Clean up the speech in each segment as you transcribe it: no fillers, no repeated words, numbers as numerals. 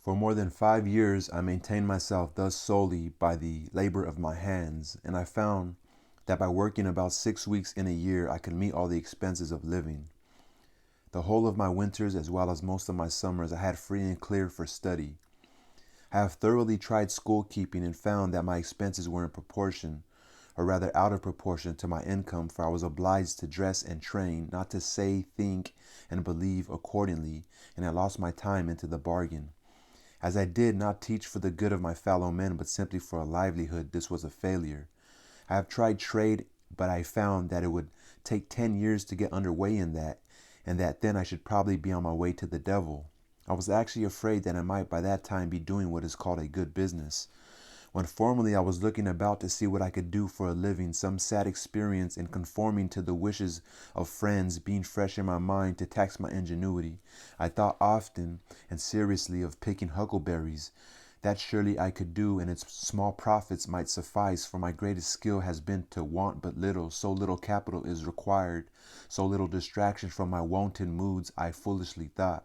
For more than 5 years I maintained myself thus solely by the labor of my hands, and I found that by working about 6 weeks in a year I could meet all the expenses of living. The whole of my winters as well as most of my summers I had free and clear for study. I have thoroughly tried school keeping and found that my expenses were in proportion, or rather out of proportion, to my income, for I was obliged to dress and train, not to say, think, and believe accordingly, and I lost my time into the bargain. As I did not teach for the good of my fellow men, but simply for a livelihood, this was a failure. I have tried trade, but I found that it would take 10 years to get underway in that, and that then I should probably be on my way to the devil. I was actually afraid that I might by that time be doing what is called a good business. When formerly I was looking about to see what I could do for a living, some sad experience in conforming to the wishes of friends being fresh in my mind to tax my ingenuity, I thought often and seriously of picking huckleberries. That surely I could do, and its small profits might suffice, for my greatest skill has been to want but little, so little capital is required, so little distraction from my wonted moods, I foolishly thought.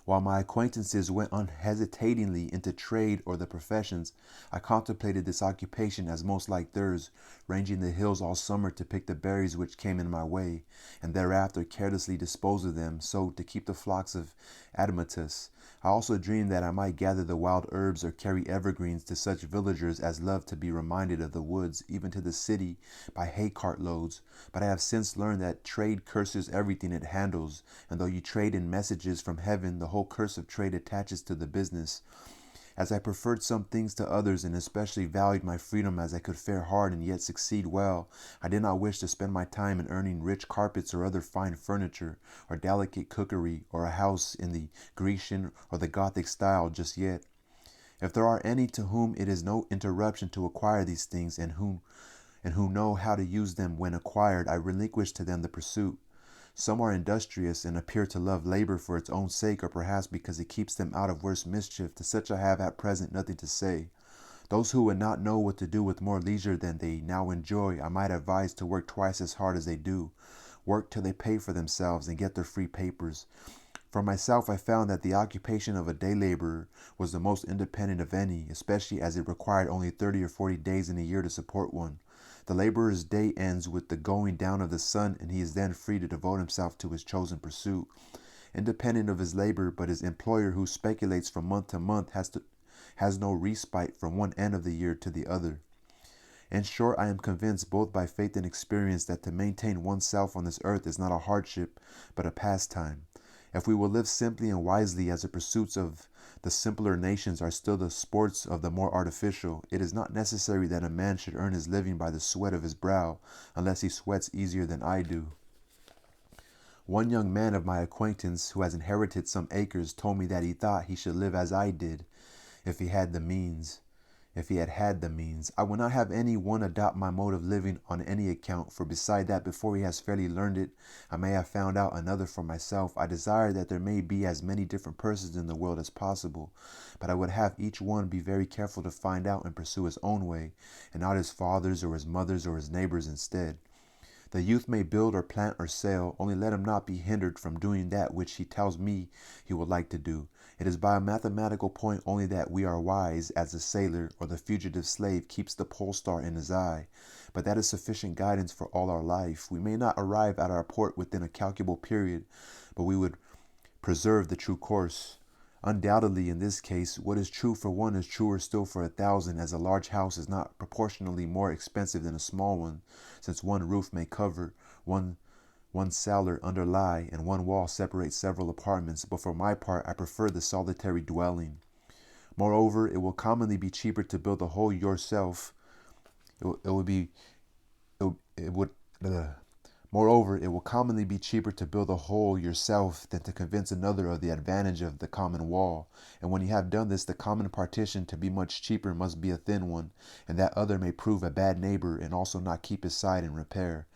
While my acquaintances went unhesitatingly into trade or the professions, I contemplated this occupation as most like theirs, ranging the hills all summer to pick the berries which came in my way, and thereafter carelessly dispose of them, so to keep the flocks of Admetus. I also dreamed that I might gather the wild herbs or carry evergreens to such villagers as loved to be reminded of the woods, even to the city, by hay cart loads. But I have since learned that trade curses everything it handles, and though you trade in messages from heaven, the whole curse of trade attaches to the business. As I preferred some things to others, and especially valued my freedom as I could fare hard and yet succeed well, I did not wish to spend my time in earning rich carpets or other fine furniture, or delicate cookery, or a house in the Grecian or the Gothic style just yet. If there are any to whom it is no interruption to acquire these things, and who know how to use them when acquired, I relinquish to them the pursuit. Some are industrious and appear to love labor for its own sake, or perhaps because it keeps them out of worse mischief. To such I have at present nothing to say. Those who would not know what to do with more leisure than they now enjoy, I might advise to work twice as hard as they do. Work till they pay for themselves and get their free papers. For myself, I found that the occupation of a day laborer was the most independent of any, especially as it required only 30 or 40 days in a year to support one. The laborer's day ends with the going down of the sun, and he is then free to devote himself to his chosen pursuit. Independent of his labor, but his employer, who speculates from month to month, has no respite from one end of the year to the other. In short, I am convinced both by faith and experience that to maintain oneself on this earth is not a hardship, but a pastime. If we will live simply and wisely, as the pursuits of the simpler nations are still the sports of the more artificial, it is not necessary that a man should earn his living by the sweat of his brow, unless he sweats easier than I do. One young man of my acquaintance, who has inherited some acres, told me that he thought he should live as I did, if he had the means. If he had had the means, I would not have any one adopt my mode of living on any account, for beside that, before he has fairly learned it, I may have found out another for myself. I desire that there may be as many different persons in the world as possible, but I would have each one be very careful to find out and pursue his own way, and not his father's or his mother's or his neighbor's instead. The youth may build or plant or sail, only let him not be hindered from doing that which he tells me he would like to do. It is by a mathematical point only that we are wise, as the sailor or the fugitive slave keeps the pole star in his eye. But that is sufficient guidance for all our life. We may not arrive at our port within a calculable period, but we would preserve the true course. Undoubtedly, in this case, what is true for one is truer still for 1,000, as a large house is not proportionally more expensive than a small one, since one roof may cover, one cellar underlie, and one wall separate several apartments. But for my part, I prefer the solitary dwelling. Moreover, it will commonly be cheaper to build the whole yourself. It would be it would Moreover, it will commonly be cheaper to build a hole yourself than to convince another of the advantage of the common wall. And when you have done this, the common partition, to be much cheaper, must be a thin one, and that other may prove a bad neighbor and also not keep his side in repair.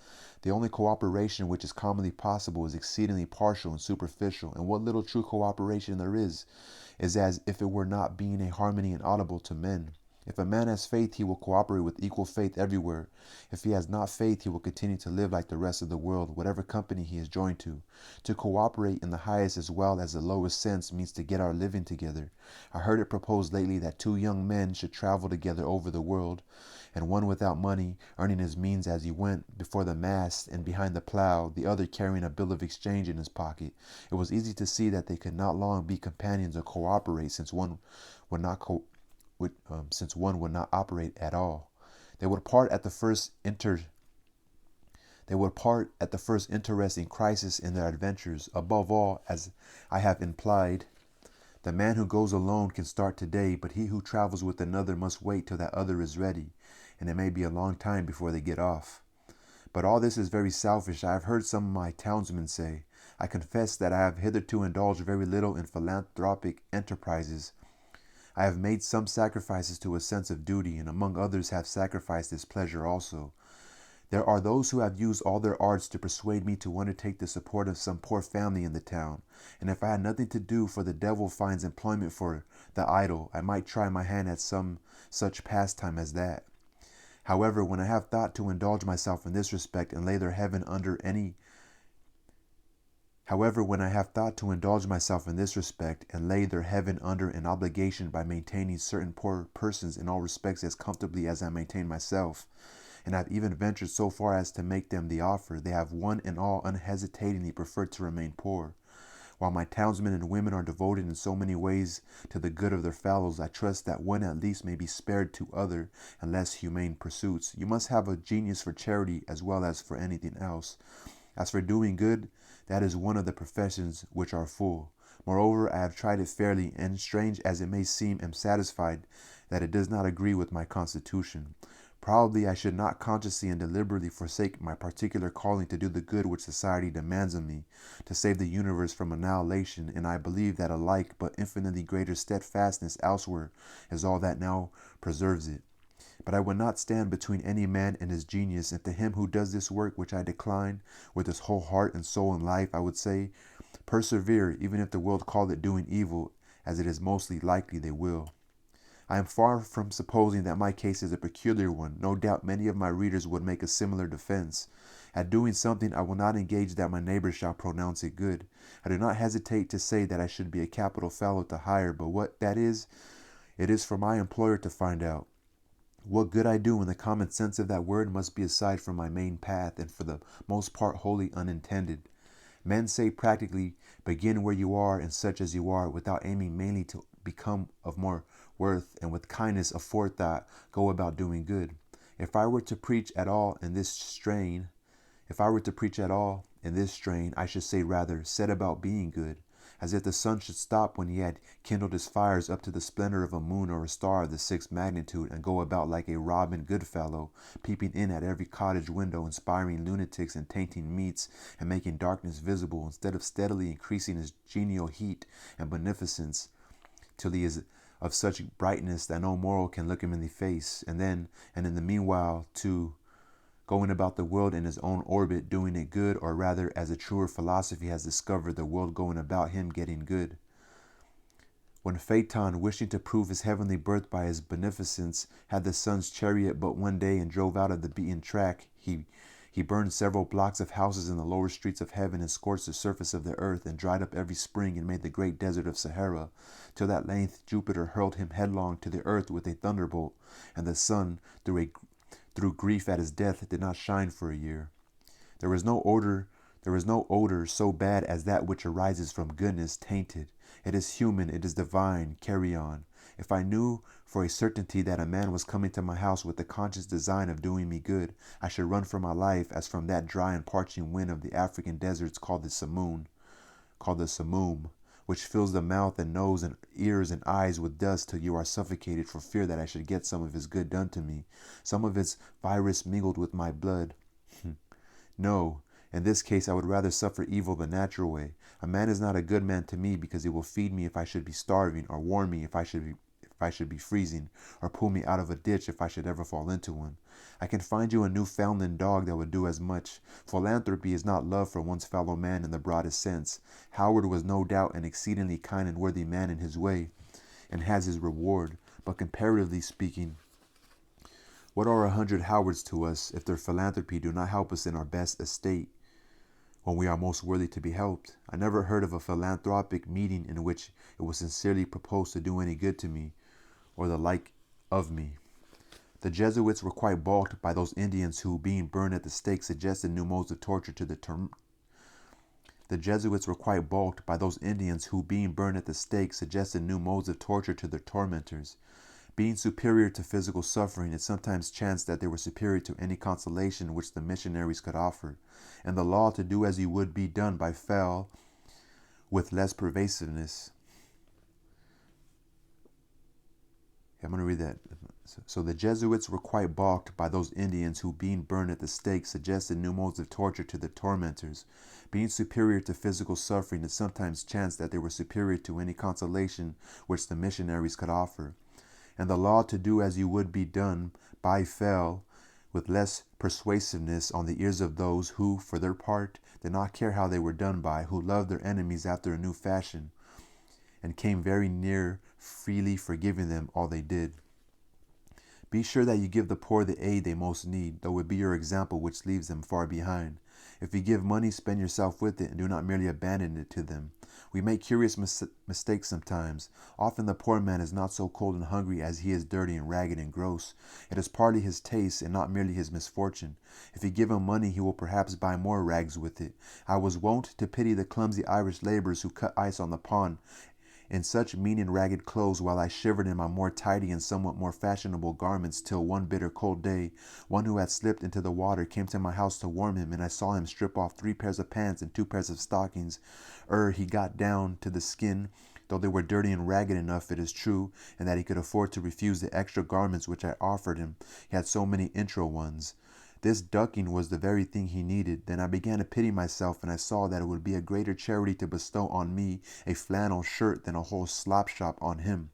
The only cooperation which is commonly possible is exceedingly partial and superficial, and what little true cooperation there is as if it were not being a harmony and audible to men. If a man has faith, he will cooperate with equal faith everywhere. If he has not faith, he will continue to live like the rest of the world, whatever company he is joined to. To cooperate in the highest as well as the lowest sense means to get our living together. I heard it proposed lately that two young men should travel together over the world, and one without money, earning his means as he went, before the mast and behind the plow, the other carrying a bill of exchange in his pocket. It was easy to see that they could not long be companions or cooperate, would not co- since one would not operate at all. They would part at the first interesting crisis in their adventures. Above all, as I have implied, the man who goes alone can start today, but he who travels with another must wait till that other is ready, and it may be a long time before they get off. But all this is very selfish. I have heard some of my townsmen say. I confess that I have hitherto indulged very little in philanthropic enterprises. I have made some sacrifices to a sense of duty, and among others have sacrificed this pleasure also. There are those who have used all their arts to persuade me to undertake the support of some poor family in the town, and if I had nothing to do, for the devil finds employment for the idle, I might try my hand at some such pastime as that. However, when I have thought to indulge myself in this respect and lay their heaven under an obligation by maintaining certain poor persons in all respects as comfortably as I maintain myself, and have even ventured so far as to make them the offer, they have one and all unhesitatingly preferred to remain poor. While my townsmen and women are devoted in so many ways to the good of their fellows, I trust that one at least may be spared to other and less humane pursuits. You must have a genius for charity as well as for anything else. As for doing good, that is one of the professions which are full. Moreover, I have tried it fairly, and strange as it may seem, am satisfied that it does not agree with my constitution. Probably I should not consciously and deliberately forsake my particular calling to do the good which society demands of me, to save the universe from annihilation, and I believe that a like but infinitely greater steadfastness elsewhere is all that now preserves it. But I would not stand between any man and his genius, and to him who does this work which I decline with his whole heart and soul and life, I would say, persevere, even if the world call it doing evil, as it is mostly likely they will. I am far from supposing that my case is a peculiar one. No doubt many of my readers would make a similar defense. At doing something, I will not engage that my neighbor shall pronounce it good. I do not hesitate to say that I should be a capital fellow to hire, but what that is, it is for my employer to find out. What good I do in the common sense of that word must be aside from my main path, and for the most part wholly unintended. Men say practically, begin where you are and such as you are, without aiming mainly to become of more worth, and with kindness aforethought go about doing good. If I were to preach at all in this strain, I should say rather, set about being good, as if the sun should stop when he had kindled his fires up to the splendor of a moon or a star of the sixth magnitude, and go about like a Robin Goodfellow, peeping in at every cottage window, inspiring lunatics and tainting meats, and making darkness visible, instead of steadily increasing his genial heat and beneficence till he is of such brightness that no mortal can look him in the face, and in the meanwhile, to going about the world in his own orbit, doing it good, or rather, as a truer philosophy has discovered, the world going about him getting good. When Phaeton, wishing to prove his heavenly birth by his beneficence, had the sun's chariot but one day and drove out of the beaten track, he burned several blocks of houses in the lower streets of heaven, and scorched the surface of the earth, and dried up every spring, and made the great desert of Sahara, till at length Jupiter hurled him headlong to the earth with a thunderbolt, and the sun, through grief at his death, did not shine for a year. There is no odor so bad as that which arises from goodness tainted. It is human, it is divine. Carry on. If I knew for a certainty that a man was coming to my house with the conscious design of doing me good, I should run for my life as from that dry and parching wind of the African deserts called the Samoom, which fills the mouth and nose and ears and eyes with dust till you are suffocated, for fear that I should get some of his good done to me, some of its virus mingled with my blood. No, in this case I would rather suffer evil the natural way. A man is not a good man to me because he will feed me if I should be starving, or warm me if I should be freezing, or pull me out of a ditch if I should ever fall into one. I can find you a Newfoundland dog that would do as much. Philanthropy is not love for one's fellow man in the broadest sense. Howard was no doubt an exceedingly kind and worthy man in his way, and has his reward. But comparatively speaking, what are 100 Howards to us if their philanthropy do not help us in our best estate when we are most worthy to be helped? I never heard of a philanthropic meeting in which it was sincerely proposed to do any good to me or the like of me. The Jesuits were quite balked by those Indians who, being burned at the stake, suggested new modes of torture to the The Jesuits were quite balked by those Indians who, being burned at the stake, suggested new modes of torture to their tormentors. Being superior to physical suffering, it sometimes chanced that they were superior to any consolation which the missionaries could offer, and the law to do as you would be done by fell with less pervasiveness. I'm going to read that. So the Jesuits were quite balked by those Indians who, being burned at the stake, suggested new modes of torture to their tormentors. Being superior to physical suffering, it sometimes chanced that they were superior to any consolation which the missionaries could offer, and the law to do as you would be done by fell with less persuasiveness on the ears of those who, for their part, did not care how they were done by, who loved their enemies after a new fashion, and came very near freely forgiving them all they did. Be sure that you give the poor the aid they most need, though it be your example which leaves them far behind. If you give money, spend yourself with it, and do not merely abandon it to them. We make curious mistakes sometimes. Often the poor man is not so cold and hungry as he is dirty and ragged and gross. It is partly his taste and not merely his misfortune. If you give him money, he will perhaps buy more rags with it. I was wont to pity the clumsy Irish laborers who cut ice on the pond in such mean and ragged clothes, while I shivered in my more tidy and somewhat more fashionable garments, till one bitter cold day, one who had slipped into the water came to my house to warm him, and I saw him strip off 3 pairs of pants and 2 pairs of stockings ere he got down to the skin, though they were dirty and ragged enough, it is true, and that he could afford to refuse the extra garments which I offered him. He had so many intro ones. This ducking was the very thing he needed. Then I began to pity myself, and I saw that it would be a greater charity to bestow on me a flannel shirt than a whole slop shop on him.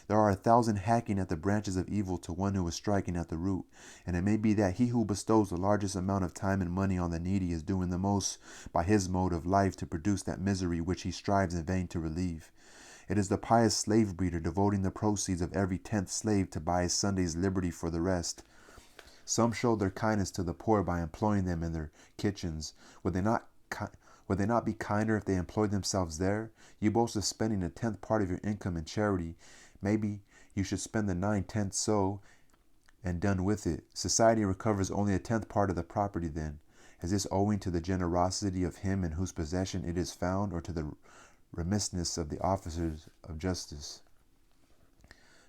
There are 1,000 hacking at the branches of evil to one who is striking at the root, and it may be that he who bestows the largest amount of time and money on the needy is doing the most by his mode of life to produce that misery which he strives in vain to relieve. It is the pious slave breeder devoting the proceeds of every 10th slave to buy his Sunday's liberty for the rest. Some show their kindness to the poor by employing them in their kitchens. Would they not be kinder if they employed themselves there? You boast of spending a 10th part of your income in charity. Maybe you should spend the 9/10 so, and done with it. Society recovers only a 10th part of the property then. Is this owing to the generosity of him in whose possession it is found, or to the remissness of the officers of justice?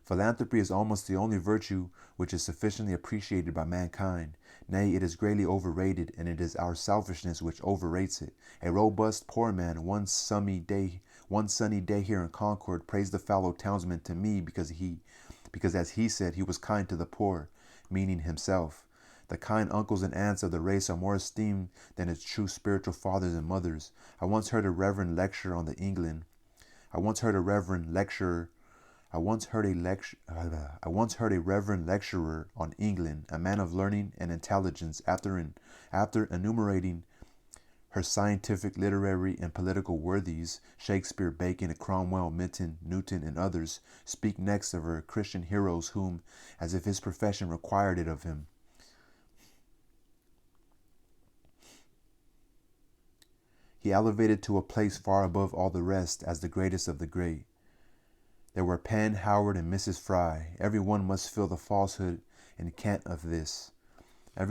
Philanthropy is almost the only virtue which is sufficiently appreciated by mankind. Nay, it is greatly overrated, and it is our selfishness which overrates it. A robust poor man, one sunny day here in Concord, praised the fallow townsman to me because as he said, he was kind to the poor, meaning himself. The kind uncles and aunts of the race are more esteemed than its true spiritual fathers and mothers. I once heard a reverend lecturer, on England, a man of learning and intelligence, after enumerating her scientific, literary, and political worthies, Shakespeare, Bacon, Cromwell, Minton, Newton, and others, speak next of her Christian heroes whom, as if his profession required it of him, he elevated to a place far above all the rest as the greatest of the great. There were Penn, Howard, and Mrs. Fry. Every one must feel the falsehood and cant of this. The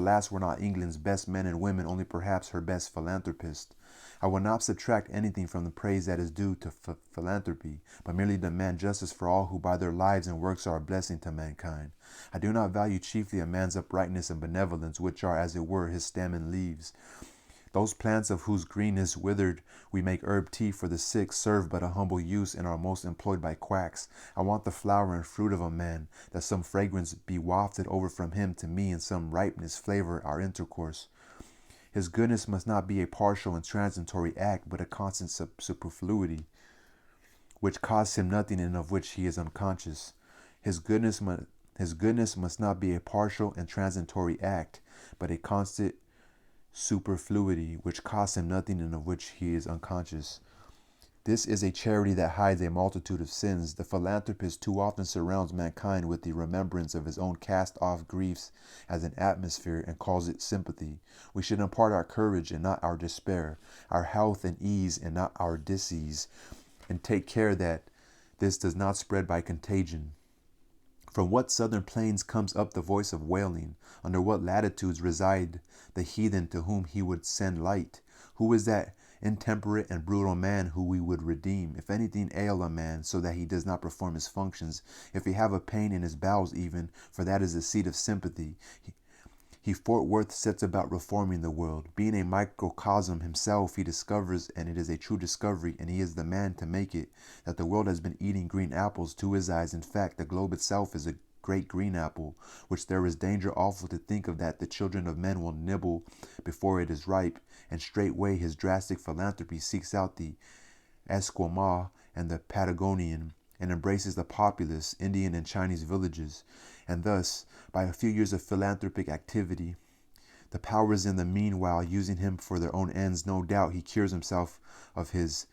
last were not England's best men and women, only perhaps her best philanthropists. I will not subtract anything from the praise that is due to philanthropy, but merely demand justice for all who by their lives and works are a blessing to mankind. I do not value chiefly a man's uprightness and benevolence, which are, as it were, his stem and leaves. Those plants of whose green is withered we make herb tea for the sick serve but a humble use and are most employed by quacks. I want the flower and fruit of a man, that some fragrance be wafted over from him to me and some ripeness flavor our intercourse. His goodness must not be a partial and transitory act, but a constant superfluity, which costs him nothing and of which he is unconscious. His goodness must not be a partial and transitory act, but a constant superfluity, which costs him nothing and of which he is unconscious. This is a charity that hides a multitude of sins. The philanthropist too often surrounds mankind with the remembrance of his own cast-off griefs as an atmosphere and calls it sympathy. We should impart our courage and not our despair, our health and ease and not our disease, and take care that this does not spread by contagion. From what southern plains comes up the voice of wailing? Under what latitudes reside the heathen to whom he would send light? Who is that intemperate and brutal man who we would redeem? If anything ail a man so that he does not perform his functions, if he have a pain in his bowels even, for that is the seat of sympathy, he Fort sets about reforming the world. Being a microcosm himself, he discovers, and it is a true discovery, and he is the man to make it, that the world has been eating green apples to his eyes. In fact, the globe itself is a great green apple, which there is danger awful to think of that the children of men will nibble before it is ripe, and straightway his drastic philanthropy seeks out the Esquimau and the Patagonian, and embraces the populous Indian and Chinese villages. And thus, by a few years of philanthropic activity, the powers in the meanwhile using him for their own ends, no doubt he cures himself of his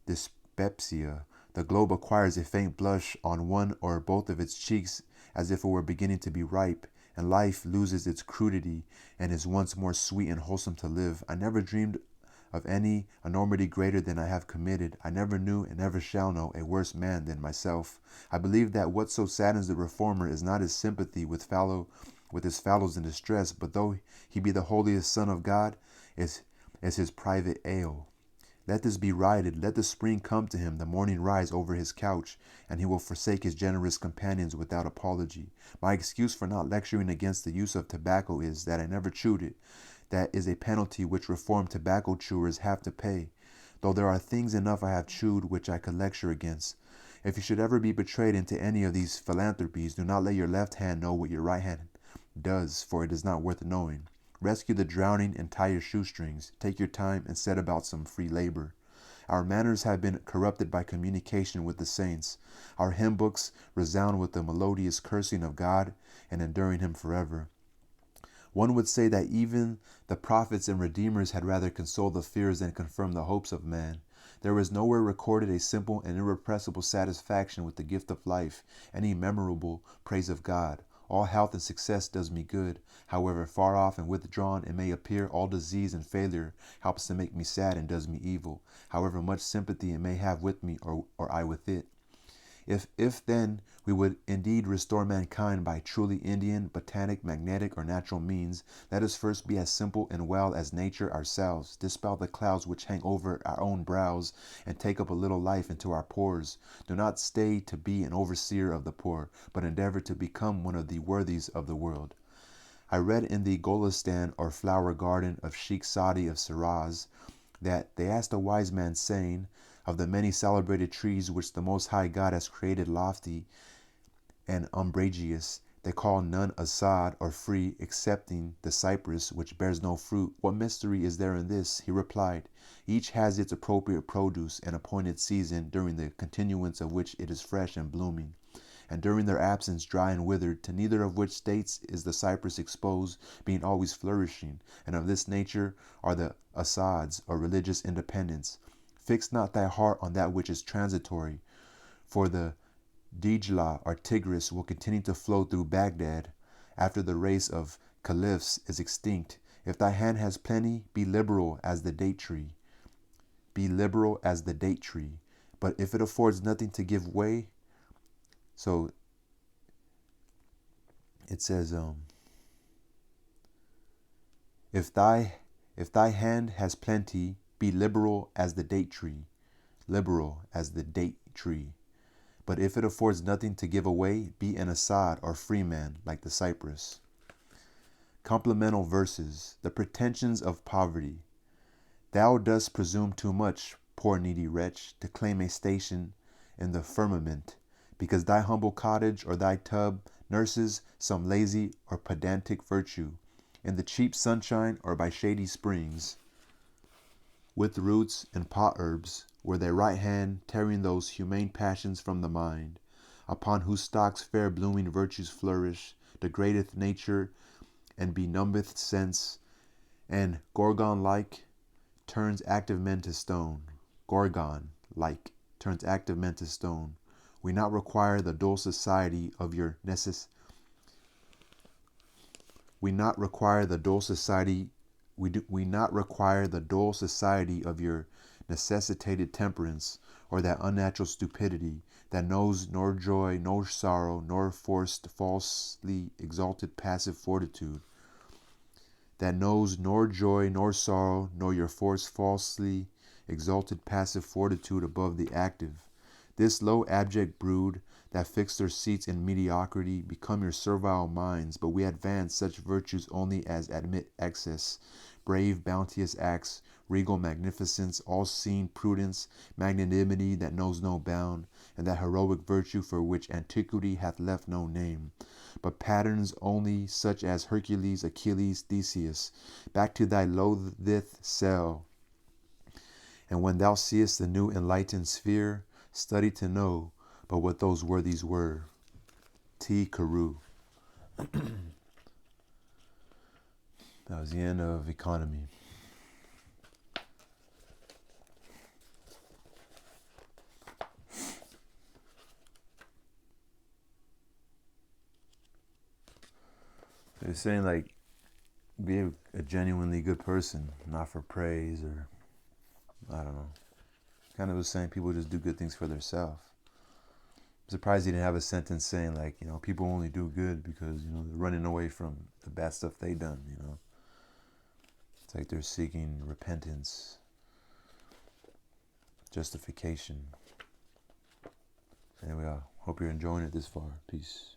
dyspepsia. The globe acquires a faint blush on one or both of its cheeks, as if it were beginning to be ripe, and life loses its crudity and is once more sweet and wholesome to live. I never dreamed of any enormity greater than I have committed. I never knew and never shall know a worse man than myself. I believe that what so saddens the reformer is not his sympathy with his fellows in distress, but though he be the holiest son of God, is his private ail. Let this be righted. Let the spring come to him, the morning rise over his couch, and he will forsake his generous companions without apology. My excuse for not lecturing against the use of tobacco is that I never chewed it. That is a penalty which reformed tobacco chewers have to pay, though there are things enough I have chewed which I could lecture against. If you should ever be betrayed into any of these philanthropies, do not let your left hand know what your right hand does, for it is not worth knowing. Rescue the drowning and tie your shoestrings. Take your time and set about some free labor. Our manners have been corrupted by communication with the saints. Our hymn books resound with the melodious cursing of God and enduring him forever. One would say that even the prophets and redeemers had rather consoled the fears than confirm the hopes of man. There is nowhere recorded a simple and irrepressible satisfaction with the gift of life, any memorable praise of God. All health and success does me good. However far off and withdrawn it may appear, all disease and failure helps to make me sad and does me evil, however much sympathy it may have with me or I with it. If then we would indeed restore mankind by truly Indian, botanic, magnetic, or natural means, let us first be as simple and well as nature ourselves, dispel the clouds which hang over our own brows, and take up a little life into our pores. Do not stay to be an overseer of the poor, but endeavor to become one of the worthies of the world. I read in the Golistan or flower garden of Sheikh Sadi of Shiraz that they asked a wise man, saying, of the many celebrated trees which the Most High God has created lofty and umbrageous, they call none Assad or free, excepting the cypress, which bears no fruit. What mystery is there in this? He replied, each has its appropriate produce and appointed season, during the continuance of which it is fresh and blooming, and during their absence dry and withered. To neither of which states is the cypress exposed, being always flourishing, and of this nature are the Assads, or religious independence. Fix not thy heart on that which is transitory, for the Dijla or Tigris will continue to flow through Baghdad after the race of caliphs is extinct. If thy hand has plenty, be liberal as the date tree. Be liberal as the date tree. But if it affords nothing to give way, so it says, if thy hand has plenty, be liberal as the date tree. Liberal as the date tree. But if it affords nothing to give away, be an Assad or free man like the cypress. Complemental verses. The pretensions of poverty. Thou dost presume too much, poor needy wretch, to claim a station in the firmament, because thy humble cottage or thy tub nurses some lazy or pedantic virtue, in the cheap sunshine or by shady springs, with roots and pot herbs, where thy right hand, tearing those humane passions from the mind, upon whose stalks fair blooming virtues flourish, degradeth nature and benumbeth sense, and Gorgon-like turns active men to stone. Gorgon, like turns active men to stone. We not require the dull society of your we not require the dull society we not require the dull society of your necessitated temperance, or that unnatural stupidity that knows nor joy nor sorrow nor forced falsely exalted passive fortitude, that knows nor joy nor sorrow nor your forced falsely exalted passive fortitude above the active. This low abject brood that fix their seats in mediocrity become your servile minds, but we advance such virtues only as admit excess, brave bounteous acts, regal magnificence, all-seeing prudence, magnanimity that knows no bound, and that heroic virtue for which antiquity hath left no name, but patterns only such as Hercules, Achilles, Theseus. Back to thy loatheth cell, and when thou seest the new enlightened sphere, study to know but what those worthies were. T. Carew. That was the end of Economy. They're saying, like, be a genuinely good person, not for praise, or I don't know. Kind of was saying people just do good things for themselves. I'm surprised he didn't have a sentence saying, like, people only do good because, they're running away from the bad stuff they done, It's like they're seeking repentance, justification. Anyway, I hope you're enjoying it this far. Peace.